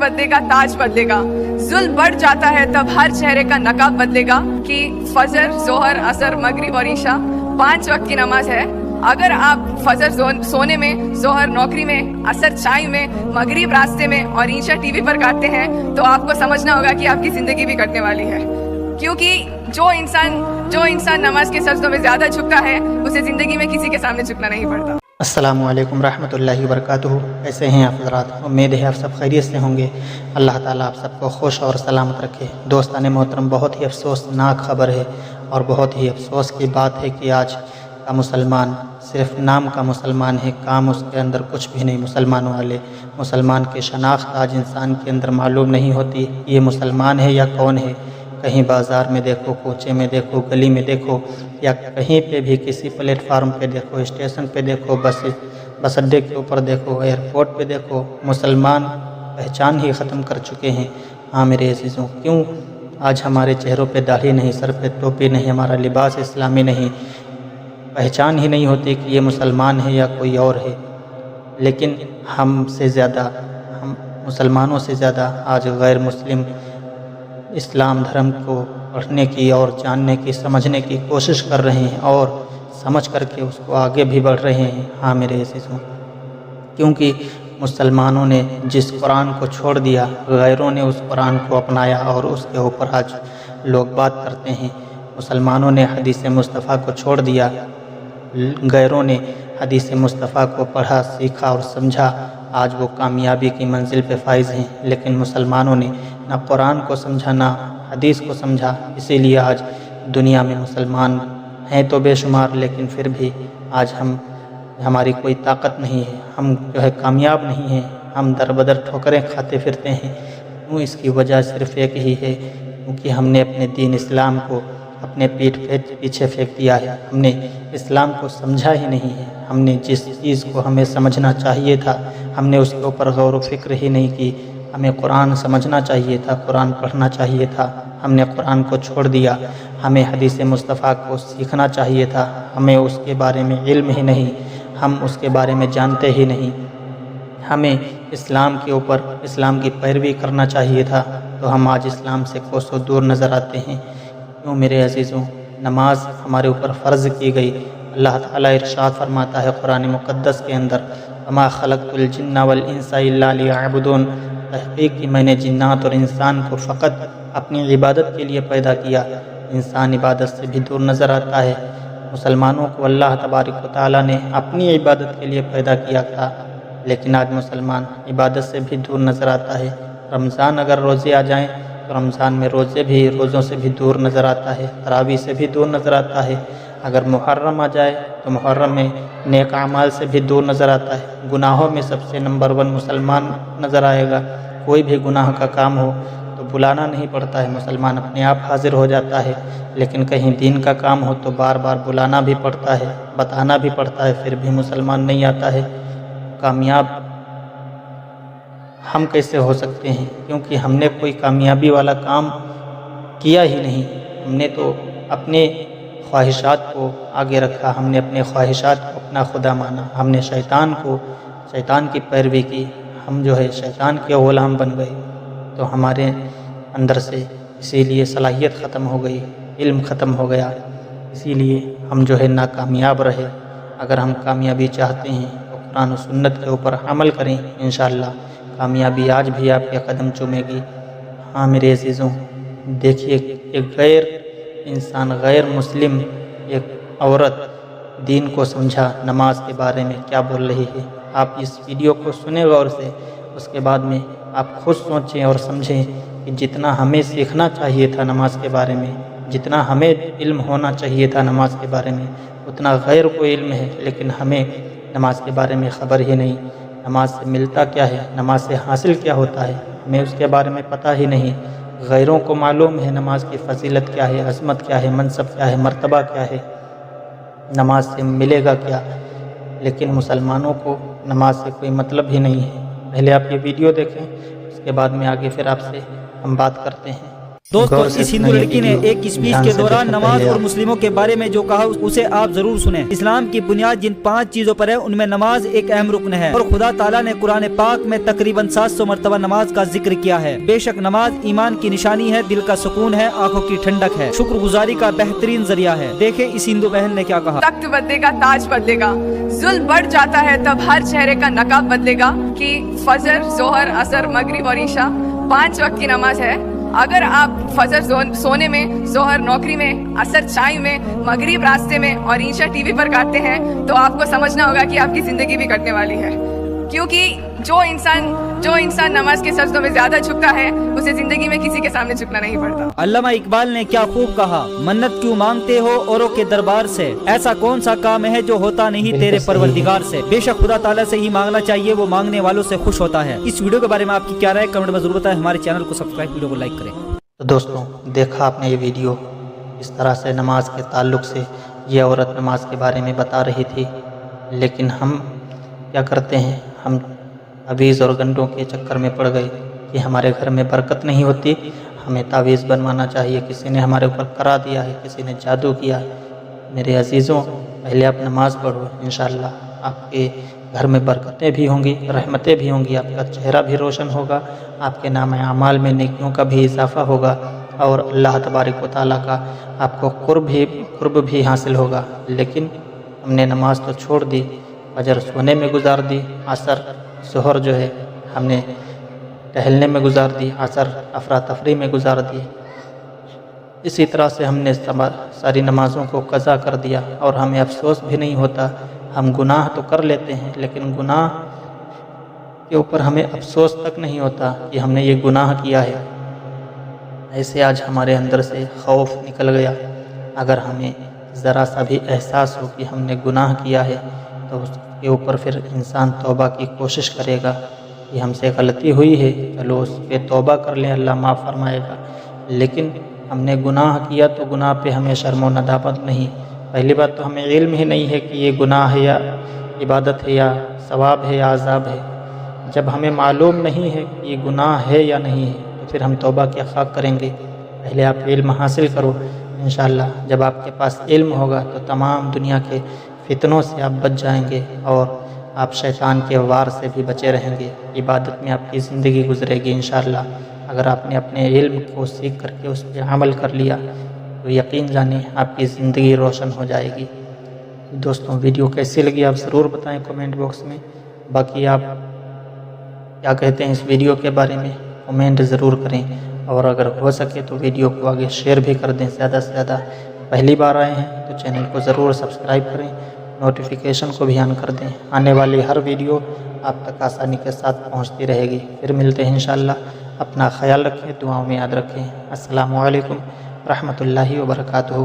بدले का ताज बदलेगा। जुल्म बढ़ जाता है तब हर चेहरे का नकाब बदलेगा कि फजर, जोहर, असर, मगरिब और ईशा 5 वक्त की नमाज है। अगर आप फजर सोने में, जोहर नौकरी में, असर चाय में, मगरिब रास्ते में और ईशा टीवी पर काटते हैं तो आपको समझना होगा कि आपकी जिंदगी भी कटने वाली है। क्योंकि जो इंसान नमाज के सजदों में ज्यादा झुकता है उसे जिंदगी में किसी के सामने झुकना नहीं पड़ता। अस्सलामु अलैकुम रहमतुल्लाहि वबरकातुहू। कैसे हैं आप हज़रात? उम्मीद है आप सब खैरियत से होंगे। अल्लाह ताला आप सबको खुश और सलामत रखे। दोस्तान मोहतरम, बहुत ही अफसोसनाक ख़बर है और बहुत ही अफसोस की बात है कि आज का मुसलमान सिर्फ नाम का मुसलमान है, काम उसके अंदर कुछ भी नहीं। मुसलमान वाले मुसलमान की शनाख्त आज इंसान के अंदर मालूम नहीं होती ये मुसलमान है या कौन है। कहीं बाज़ार में देखो, कोचे में देखो, गली में देखो या कहीं पे भी किसी प्लेटफार्म पे देखो, स्टेशन पे देखो, बस अड्डे के ऊपर देखो, एयरपोर्ट पे देखो, मुसलमान पहचान ही ख़त्म कर चुके हैं। हाँ मेरे अज़ीज़ों, क्यों आज हमारे चेहरों पे दाढ़ी नहीं, सर पे टोपी नहीं, हमारा लिबास इस्लामी नहीं, पहचान ही नहीं होती कि ये मुसलमान है या कोई और है। लेकिन हम मुसलमानों से ज़्यादा आज गैर मुस्लिम इस्लाम धर्म को पढ़ने की और जानने की, समझने की कोशिश कर रहे हैं और समझ करके उसको आगे भी बढ़ रहे हैं। हाँ मेरे अज़ीज़ों, क्योंकि मुसलमानों ने जिस कुरान को छोड़ दिया, गैरों ने उस कुरान को अपनाया और उसके ऊपर आज लोग बात करते हैं। मुसलमानों ने हदीस मुस्तफ़ा को छोड़ दिया, गैरों ने हदीस मुस्तफ़ा को पढ़ा, सीखा और समझा। आज वो कामयाबी की मंजिल पे फाइज़ हैं। लेकिन मुसलमानों ने ना कुरान को समझा, ना हदीस को समझा। इसीलिए आज दुनिया में मुसलमान हैं तो बेशुमार, लेकिन फिर भी आज हमारी कोई ताकत नहीं है, हम जो है कामयाब नहीं हैं, हम दर बदर ठोकरें खाते फिरते हैं। क्यों? इसकी वजह सिर्फ़ एक ही है, क्योंकि हमने अपने दीन इस्लाम को अपने पीछे फेंक दिया है। हमने इस्लाम को समझा ही नहीं है। हमने जिस चीज़ को हमें समझना चाहिए था, हमने उसके ऊपर गौर व फिक्र ही नहीं की। हमें कुरान समझना चाहिए था, कुरान पढ़ना चाहिए था, हमने कुरान को छोड़ दिया। हमें हदीस मुस्तफ़ा को सीखना चाहिए था, हमें उसके बारे में इल्म ही नहीं, हम उसके बारे में जानते ही नहीं। हमें इस्लाम के ऊपर इस्लाम की पैरवी करना चाहिए था, तो हम आज इस्लाम से कोसों दूर नज़र आते हैं। क्यों मेरे अज़ीज़ों, नमाज हमारे ऊपर फ़र्ज़ की गई। अल्लाह ताला इरशाद फरमाता है कुरान मुक़द्दस के अंदर, वमा खलक़तुल जिन्ना वल इंसा इल्ला लियअबुदून, तहक़ीक़ कि मैंने जिन्नात और इंसान को फ़कत अपनी इबादत के लिए पैदा किया। इंसान इबादत से भी दूर नज़र आता है। मुसलमानों को अल्लाह तबारक व तआला ने अपनी इबादत के लिए पैदा किया था, लेकिन आज मुसलमान इबादत से भी दूर नज़र आता है। रमज़ान अगर रोज़े आ जाएँ तो रमज़ान में रोज़ों से भी दूर नज़र आता है, तरावी से भी दूर नज़र आता है। अगर मुहर्रम आ जाए तो मुहर्रम में नेक अमाल से भी दूर नज़र आता है। गुनाहों में सबसे नंबर 1 मुसलमान नज़र आएगा। कोई भी गुनाह का काम हो तो बुलाना नहीं पड़ता है, मुसलमान अपने आप हाजिर हो जाता है। लेकिन कहीं दीन का काम हो तो बार बार बुलाना भी पड़ता है, बताना भी पड़ता है, फिर भी मुसलमान नहीं आता है। कामयाब हम कैसे हो सकते हैं? क्योंकि हमने कोई कामयाबी वाला काम किया ही नहीं। हमने तो अपने ख्वाहिशात को आगे रखा, हमने अपने ख्वाहिशात को अपना खुदा माना, हमने शैतान की पैरवी की। हम जो है शैतान के ग़ुलाम बन गए, तो हमारे अंदर से इसीलिए सलाहियत ख़त्म हो गई, इल्म ख़त्म हो गया। इसीलिए हम जो है नाकामयाब रहे। अगर हम कामयाबी चाहते हैं तो कुरान और सुन्नत के ऊपर अमल करें, इंशाअल्लाह कामयाबी आज भी आपके कदम चूमेगी। हाँ मेरे अज़ीज़ों, देखिए एक गैर इंसान, गैर मुस्लिम एक औरत दीन को समझा, नमाज के बारे में क्या बोल रही है। आप इस वीडियो को सुने गौर से, उसके बाद में आप खुद सोचें और समझें कि जितना हमें सीखना चाहिए था नमाज के बारे में, जितना हमें इल्म होना चाहिए था नमाज के बारे में, उतना गैर को इल्म है, लेकिन हमें नमाज के बारे में ख़बर ही नहीं। नमाज से मिलता क्या है, नमाज से हासिल क्या होता है, हमें उसके बारे में पता ही नहीं। गैरों को मालूम है नमाज की फ़जीलत क्या है, अज़मत क्या है, मनसब क्या है, मर्तबा क्या है, नमाज से मिलेगा क्या, लेकिन मुसलमानों को नमाज से कोई मतलब ही नहीं है। पहले आप ये वीडियो देखें, उसके बाद में आगे फिर आपसे हम बात करते हैं। दोस्तों गौर से इस हिंदू सुनिए लड़की ने वीडियो, एक स्पीच ध्यान के से दौरान देखो नमाज पहले और आप। मुस्लिमों के बारे में जो कहा उसे आप जरूर सुने। इस्लाम की बुनियाद जिन 5 चीजों पर है उनमें नमाज एक अहम रुकन है और खुदा ताला ने कुरान पाक में तकरीबन 700 मरतबा नमाज का जिक्र किया है। बेशक नमाज ईमान की निशानी है, दिल का सुकून है, आंखों की ठंडक है, शुक्रगुजारी का बेहतरीन जरिया है। देखे इस हिंदू बहन ने क्या कहा। तख्त बदलेगा, ताज बदलेगा, जुल्म बढ़ जाता है तब हर चेहरे का नकाब बदलेगा कि फजर, जोहर, असर, मगरिब और ईशा 5 वक्त की नमाज है। अगर आप फजर सोने में, जोहर नौकरी में, असर चाय में, मगरिब रास्ते में और ईशा टीवी पर काटते हैं तो आपको समझना होगा कि आपकी जिंदगी भी कटने वाली है, क्योंकि जो इंसान नमाज के सजदों में ज्यादा झुकता है उसे जिंदगी में किसी के सामने झुकना नहीं पड़ता। अल्लामा इकबाल ने क्या खूब कहा, मन्नत क्यों मांगते हो औरों के दरबार से, ऐसा कौन सा काम है जो होता नहीं तेरे परवरदिगार से। बेशक खुदा ताला से ही मांगना चाहिए, वो मांगने वालों से खुश होता है। इस वीडियो के बारे में आपकी क्या राय, कमेंट में जरूर बताएं। हमारे चैनल को सब्सक्राइब, वीडियो को लाइक करें। तो दोस्तों देखा आपने ये वीडियो, इस तरह से नमाज के ताल्लुक से ये औरत नमाज के बारे में बता रही थी, लेकिन हम क्या करते हैं, हम तावीज़ और गंडों के चक्कर में पड़ गए कि हमारे घर में बरकत नहीं होती, हमें तावीज़ बनवाना चाहिए, किसी ने हमारे ऊपर करा दिया है, किसी ने जादू किया है। मेरे अजीज़ों, पहले आप नमाज़ पढ़ो, इंशाअल्लाह आपके घर में बरकतें भी होंगी, रहमतें भी होंगी, आपका चेहरा भी रोशन होगा, आपके नाम अमाल में नेकियों का भी इजाफ़ा होगा और अल्लाह तबारक व तआला का आपको कुर्ब भी हासिल होगा। लेकिन हमने नमाज तो छोड़ दी, फजर सोने में गुजार दी, असर ज़ोहर जो है हमने टहलने में गुजार दी, असर अफरा तफरी में गुजार दी। इसी तरह से हमने सारी नमाज़ों को कज़ा कर दिया और हमें अफसोस भी नहीं होता। हम गुनाह तो कर लेते हैं लेकिन गुनाह के ऊपर हमें अफसोस तक नहीं होता कि हमने ये गुनाह किया है। ऐसे आज हमारे अंदर से खौफ निकल गया। अगर हमें ज़रा सा भी एहसास हो कि हमने गुनाह किया है तो उसके ऊपर फिर इंसान तौबा की कोशिश करेगा कि हमसे गलती हुई है, चलो उस पर तौबा कर लें, अल्लाह माफ़ फरमाएगा। लेकिन हमने गुनाह किया तो गुनाह पे हमें शर्म व नदामत नहीं। पहली बात तो हमें इल्म ही नहीं है कि ये गुनाह है या इबादत है या सवाब है या अज़ाब है। जब हमें मालूम नहीं है कि ये गुनाह है या नहीं है तो फिर हम तौबा क्या खाक करेंगे। पहले आप इल्म हासिल करो, इंशाअल्लाह जब आपके पास इल्म होगा तो तमाम दुनिया के फितनों से आप बच जाएंगे और आप शैतान के वार से भी बचे रहेंगे। इबादत में आपकी ज़िंदगी गुजरेगी इंशाअल्लाह। अगर आपने अपने इल्म को सीख करके उस पर अमल कर लिया तो यकीन जानिए आपकी ज़िंदगी रोशन हो जाएगी। दोस्तों वीडियो कैसी लगी आप ज़रूर बताएं कमेंट बॉक्स में। बाकी आप क्या कहते हैं इस वीडियो के बारे में कमेंट ज़रूर करें और अगर हो सके तो वीडियो को आगे शेयर भी कर दें ज़्यादा से ज़्यादा। पहली बार आए हैं तो चैनल को ज़रूर सब्सक्राइब करें, नोटिफिकेशन को भी ऑन कर दें। आने वाली हर वीडियो आप तक आसानी के साथ पहुंचती रहेगी। फिर मिलते हैं इंशाअल्लाह। अपना ख्याल रखें, दुआओं में याद रखें। अस्सलामु अलैकुम रहमतुल्लाहि व बरकातुहू।